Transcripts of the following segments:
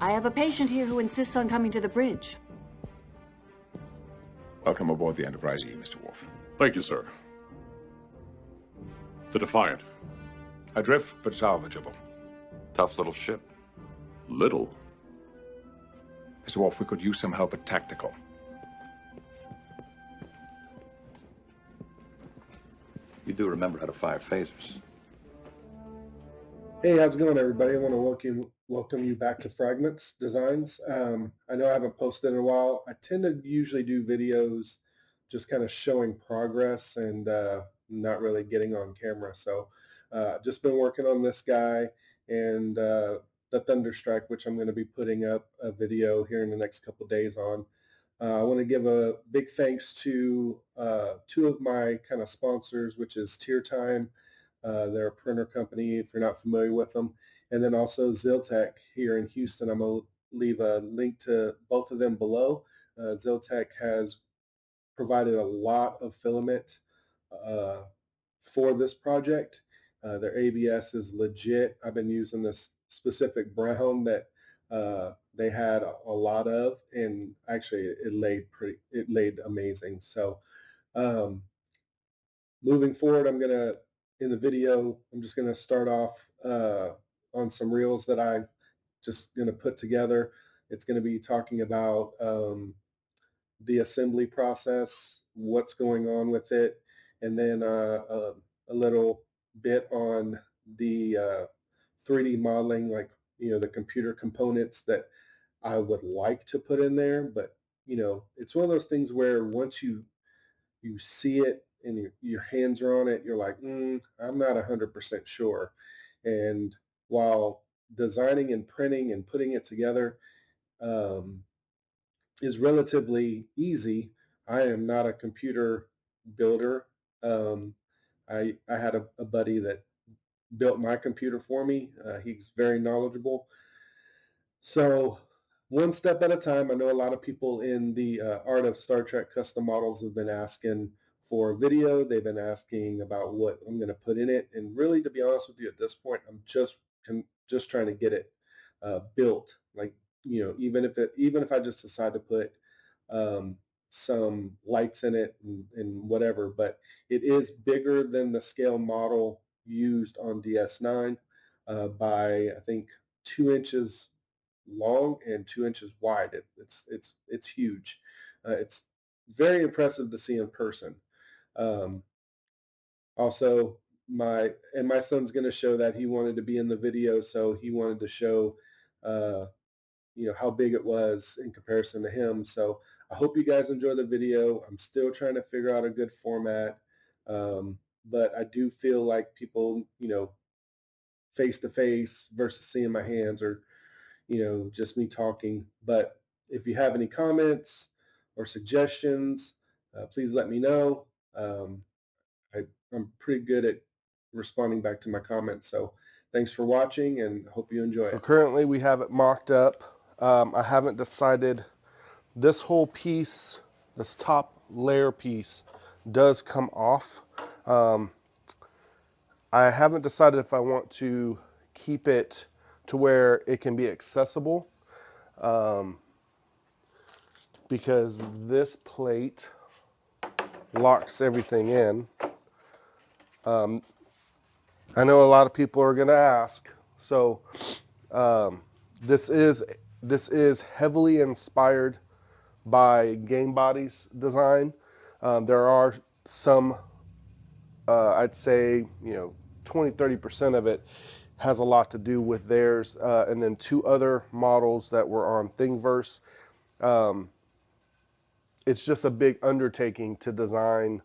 I have a patient here who insists on coming to the bridge. Welcome aboard the Enterprise E, Mr. Worf. Thank you, sir. The Defiant. Adrift, but salvageable. Tough little ship. Little. Mr. Worf, we could use some help at tactical. You do remember how to fire phasers. Hey, how's it going, everybody? I want to welcome you back to Fragmintz Designs. I know I haven't posted in a while. I tend to usually do videos just kind of showing progress and not really getting on camera. So just been working on this guy and the Thunderstrike, which I'm going to be putting up a video here in the next couple days on. I want to give a big thanks to two of my kind of sponsors, which is Tier Time. They're a printer company, if you're not familiar with them. And then also Ziltech here in Houston. I'm going to leave a link to both of them below. Ziltech has provided a lot of filament for this project. Their ABS is legit. I've been using this specific brown that they had a lot of, and actually it laid amazing. So moving forward, in the video, I'm just gonna start off on some reels that I just gonna put together. It's gonna be talking about the assembly process, what's going on with it, and then a little bit on the 3D modeling, like, the computer components that I would like to put in there. But, it's one of those things where once you see it and your hands are on it, you're like, I'm not 100% sure. And while designing and printing and putting it together is relatively easy, I am not a computer builder. I had a buddy that built my computer for me. He's very knowledgeable. So one step at a time. I know a lot of people in the art of Star Trek custom models have been asking for video. They've been asking about what I'm going to put in it. And really, to be honest with you, at this point, I'm just trying to get it built. Like, even if I just decide to put some lights in it and whatever, but it is bigger than the scale model used on DS9 by, I think, 2 inches long and 2 inches wide. It's huge. It's very impressive to see in person. Also, my son's going to show that. He wanted to be in the video, so he wanted to show how big it was in comparison to him. So I hope you guys enjoy the video. I'm still trying to figure out a good format, but I do feel like people, face to face versus seeing my hands, or just me talking. But if you have any comments or suggestions, please let me know. I'm pretty good at responding back to my comments. So thanks for watching, and hope you enjoy it. So currently we have it mocked up. I haven't decided. This whole piece, this top layer piece, does come off. I haven't decided if I want to keep it to where it can be accessible, because this plate locks everything in. I know a lot of people are going to ask. So this is heavily inspired by Game Body's design. There are some, I'd say, 20-30% of it has a lot to do with theirs, and then 2 other models that were on Thingiverse. It's just a big undertaking to design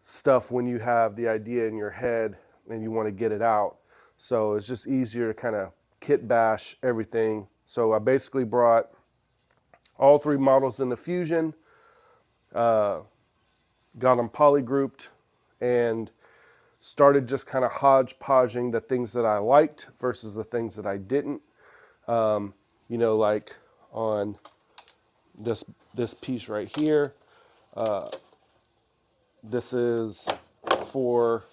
stuff when you have the idea in your head and you want to get it out. So it's just easier to kind of kit bash everything. So I basically brought all 3 models into Fusion, got them polygrouped, and started just kind of hodgepodging the things that I liked versus the things that I didn't. Like on this piece right here, this is for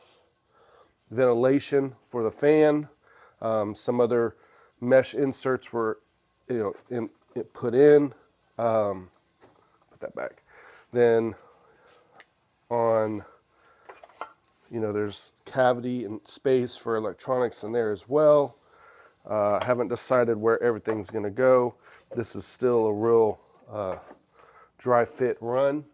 ventilation for the fan. Some other mesh inserts were put in. Put that back. Then on, there's cavity and space for electronics in there as well. Haven't decided where everything's going to go. This is still a real dry fit run.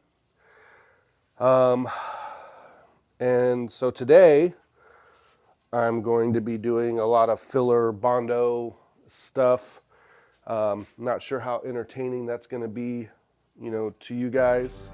And so today I'm going to be doing a lot of filler Bondo stuff. Not sure how entertaining that's going to be, to you guys.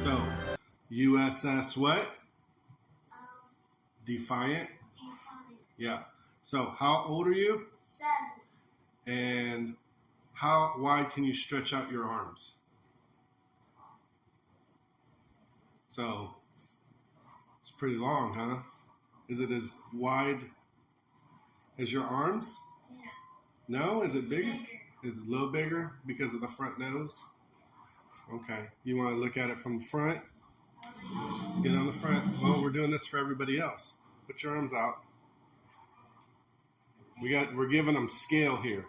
So, USS what? Defiant? Yeah. So, how old are you? 7. And how wide can you stretch out your arms? So, it's pretty long, huh? Is it as wide as your arms? No? Is it bigger? Is it a little bigger because of the front nose? Okay. You want to look at it from the front? Get on the front. Well, we're doing this for everybody else. Put your arms out. We're giving them scale here.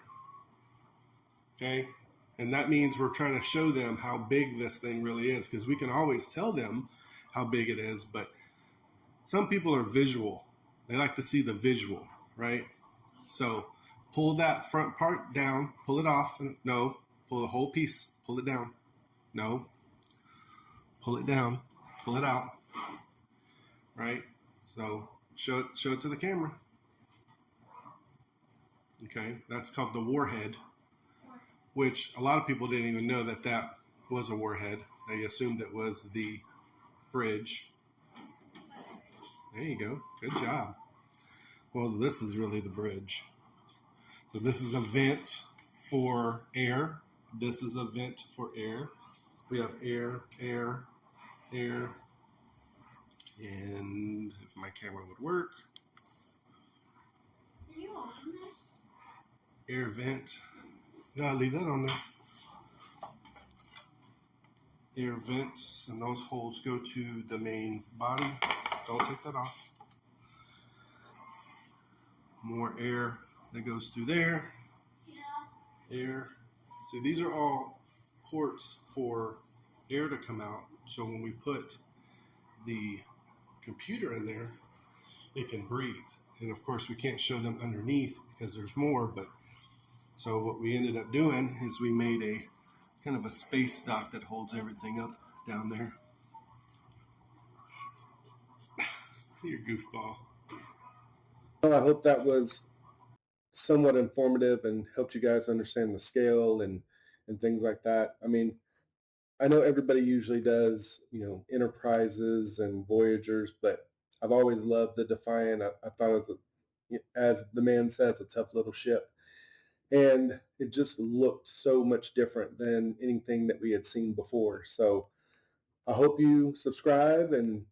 Okay? And that means we're trying to show them how big this thing really is, because we can always tell them how big it is, but some people are visual. They like to see the visual, right? So pull that front part down, pull it off. No, pull the whole piece, pull it down. No, pull it down, pull it out, right? So show it to the camera. Okay, that's called the warhead, which a lot of people didn't even know that was a warhead. They assumed it was the bridge. There you go, good job. Well, this is really the bridge. So this is a vent for air. This is a vent for air. We have air, air, air. And if my camera would work. Air vent. Gotta leave that on there. Air vents, and those holes go to the main body. Don't take that off. More air that goes through there. Air. So these are all ports for air to come out. So when we put the computer in there, it can breathe. And of course we can't show them underneath because there's more, but so what we ended up doing is we made a kind of a space dock that holds everything up down there. You're a goofball. Well, I hope that was somewhat informative and helped you guys understand the scale and things like that. I mean, I know everybody usually does, Enterprises and Voyagers, but I've always loved the Defiant. I thought it was, as the man says, a tough little ship. And it just looked so much different than anything that we had seen before. So I hope you subscribe and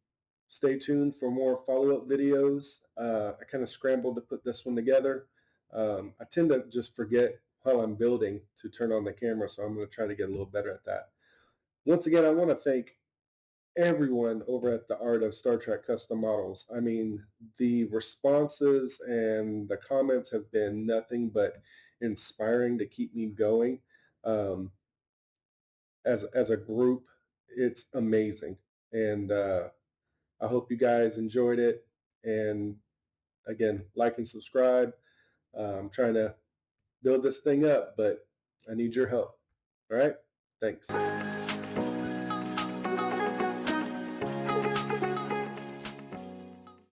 stay tuned for more follow-up videos. I kind of scrambled to put this one together. I tend to just forget while I'm building to turn on the camera, so I'm going to try to get a little better at that. Once again, I want to thank everyone over at the Art of Star Trek Custom Models. I mean, the responses and the comments have been nothing but inspiring to keep me going. As a group, it's amazing. And I hope you guys enjoyed it. And again, like and subscribe. I'm trying to build this thing up, but I need your help. All right? Thanks.